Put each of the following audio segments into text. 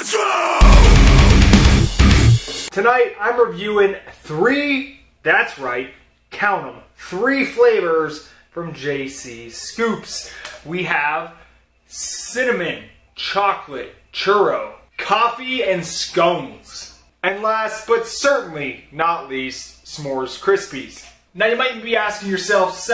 Let's go! Tonight, I'm reviewing that's right, count them, 3 flavors from JC Scoops. We have cinnamon, chocolate, churro, coffee, and scones. And last, but certainly not least, s'mores Crispies. Now you might be asking yourself,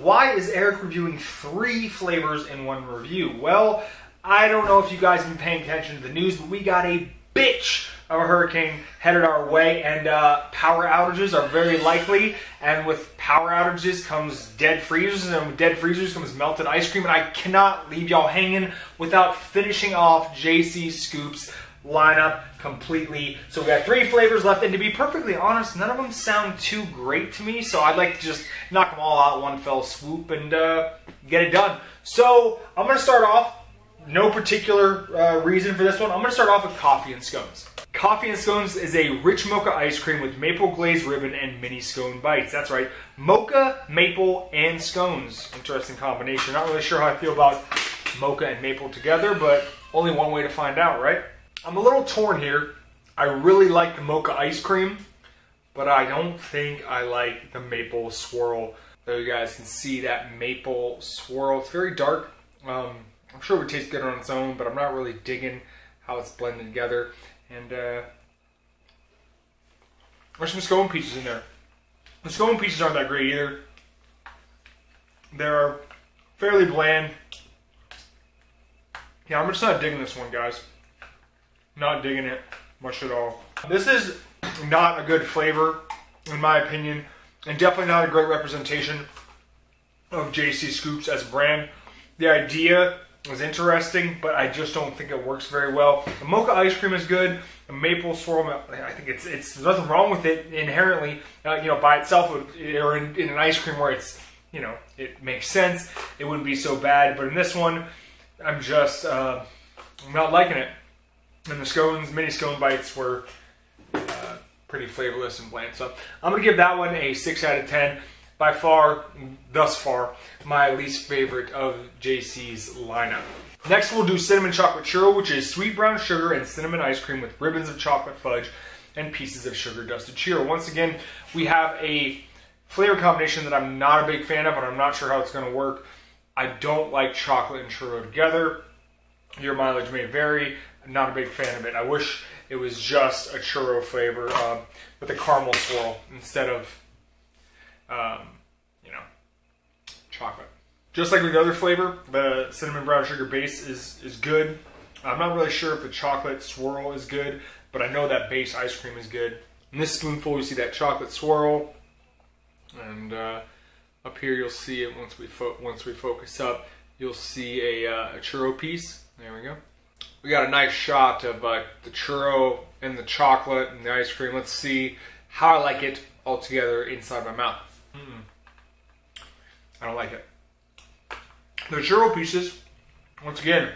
why is Eric reviewing 3 flavors in one review? Well, I don't know if you guys have been paying attention to the news, but we got a bitch of a hurricane headed our way, and power outages are very likely. And with power outages comes dead freezers, and with dead freezers comes melted ice cream. And I cannot leave y'all hanging without finishing off JC Scoops lineup completely. So we got 3 flavors left, and to be perfectly honest, none of them sound too great to me. So I'd like to just knock them all out in one fell swoop and get it done. So I'm going to start off. No particular reason for this one. I'm going to start off with coffee and scones. Coffee and Scones is a rich mocha ice cream with maple glazed ribbon and mini scone bites. That's right, mocha, maple, and scones. Interesting combination. Not really sure how I feel about mocha and maple together, but only one way to find out, right? I'm a little torn here. I really like the mocha ice cream, but I don't think I like the maple swirl. There you guys can see that maple swirl. It's very dark. I'm sure it would taste good on its own, but I'm not really digging how it's blended together. And there's some scone pieces in there. The scone pieces aren't that great either. They're fairly bland. Yeah, I'm just not digging this one, guys. Not digging it much at all. This is not a good flavor, in my opinion, and definitely not a great representation of JC Scoops as a brand. The idea was interesting, but I just don't think it works very well. The mocha ice cream is good. The maple swirl, I think it's there's nothing wrong with it inherently, by itself, or in an ice cream where it's, it makes sense. It wouldn't be so bad, but in this one, I'm just I'm not liking it. And the scones, mini scone bites were pretty flavorless and bland. So I'm gonna give that one a 6 out of 10. By far, thus far, my least favorite of JC's lineup. Next, we'll do cinnamon chocolate churro, which is sweet brown sugar and cinnamon ice cream with ribbons of chocolate fudge and pieces of sugar dusted churro. Once again, we have a flavor combination that I'm not a big fan of, and I'm not sure how it's going to work. I don't like chocolate and churro together. Your mileage may vary. I'm not a big fan of it. I wish it was just a churro flavor with a caramel swirl instead of chocolate. Just like with the other flavor, the cinnamon brown sugar base is good. I'm not really sure if the chocolate swirl is good, but I know that base ice cream is good. In this spoonful, you see that chocolate swirl, and up here you'll see it once we focus up. You'll see a churro piece. There we go. We got a nice shot of the churro and the chocolate and the ice cream. Let's see how I like it all together inside my mouth. I don't like it. The churro pieces, once again,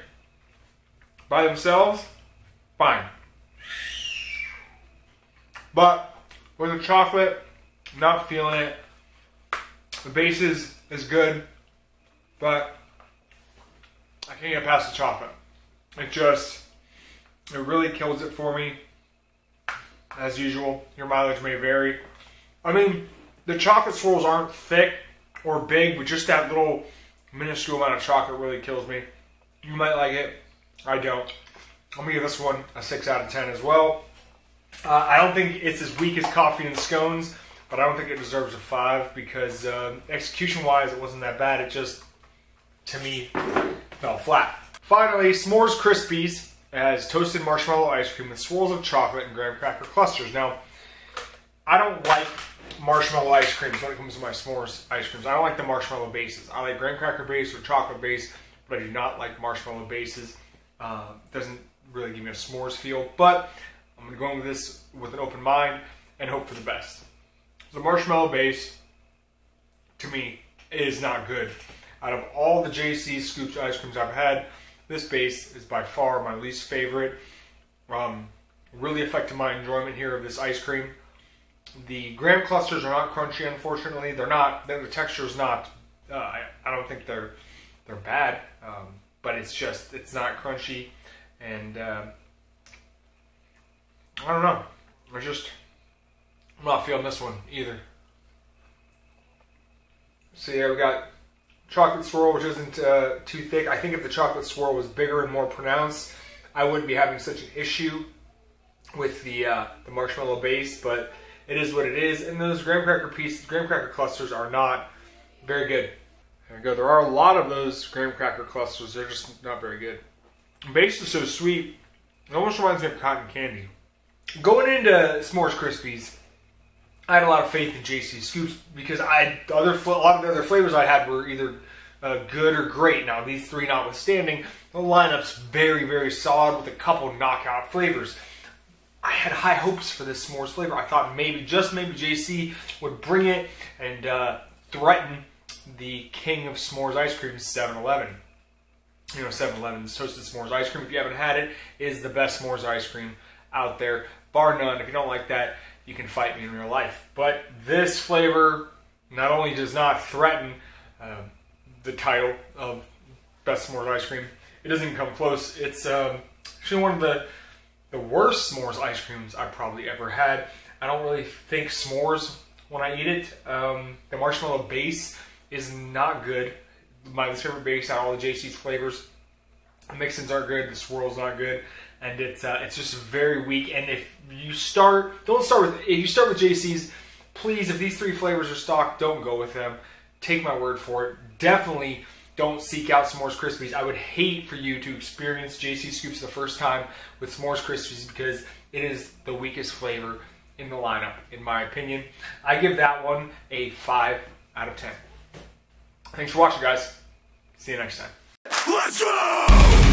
by themselves, fine. But with the chocolate, not feeling it. The base is good, but I can't get past the chocolate. It really kills it for me. As usual, your mileage may vary. I mean, the chocolate swirls aren't thick or big, but just that little minuscule amount of chocolate really kills me. You might like it. I don't. I'm going to give this one a 6 out of 10 as well. I don't think it's as weak as coffee and scones, but I don't think it deserves a 5 because execution-wise, it wasn't that bad. It just, to me, fell flat. Finally, S'mores Crispies has toasted marshmallow ice cream with swirls of chocolate and graham cracker clusters. Now, I don't like marshmallow ice creams when it comes to my s'mores ice creams. I don't like the marshmallow bases. I like graham cracker base or chocolate base, but I do not like marshmallow bases. Doesn't really give me a s'mores feel, but I'm going to go in with this with an open mind and hope for the best. The marshmallow base, to me, is not good. Out of all the JC Scoops ice creams I've had, this base is by far my least favorite. Really affected my enjoyment here of this ice cream. The graham clusters are not crunchy, unfortunately. They're not. The texture is not. I don't think they're bad, but it's not crunchy, and I don't know. I'm not feeling this one either. So yeah, we got chocolate swirl, which isn't too thick. I think if the chocolate swirl was bigger and more pronounced, I wouldn't be having such an issue with the marshmallow base, but it is what it is. And those graham cracker clusters are not very good. There we go. There are a lot of those graham cracker clusters. They're just not very good. The base is so sweet. It almost reminds me of cotton candy. Going into S'mores Crispies, I had a lot of faith in JC Scoops because a lot of the other flavors I had were either good or great. Now, these three notwithstanding, the lineup's very, very solid with a couple knockout flavors. I had high hopes for this s'mores flavor. I thought maybe, just maybe, JC would bring it and threaten the king of s'mores ice cream, 7-Eleven. You know, 7-Eleven's Toasted S'mores Ice Cream, if you haven't had it, is the best s'mores ice cream out there, bar none. If you don't like that, you can fight me in real life. But this flavor not only does not threaten the title of best s'mores ice cream, it doesn't even come close. It's actually one of the worst s'mores ice creams I've probably ever had. I don't really think s'mores when I eat it. The marshmallow base is not good. My least favorite base out of all the JC's flavors. The mix-ins aren't good. The swirl's not good, and it's just very weak. And if you start with JC's, please, if these three flavors are stocked, don't go with them. Take my word for it. Definitely don't seek out S'mores Crispies. I would hate for you to experience JC Scoops the first time with S'mores Crispies because it is the weakest flavor in the lineup, in my opinion. I give that one a 5 out of 10. Thanks for watching, guys. See you next time. Let's go!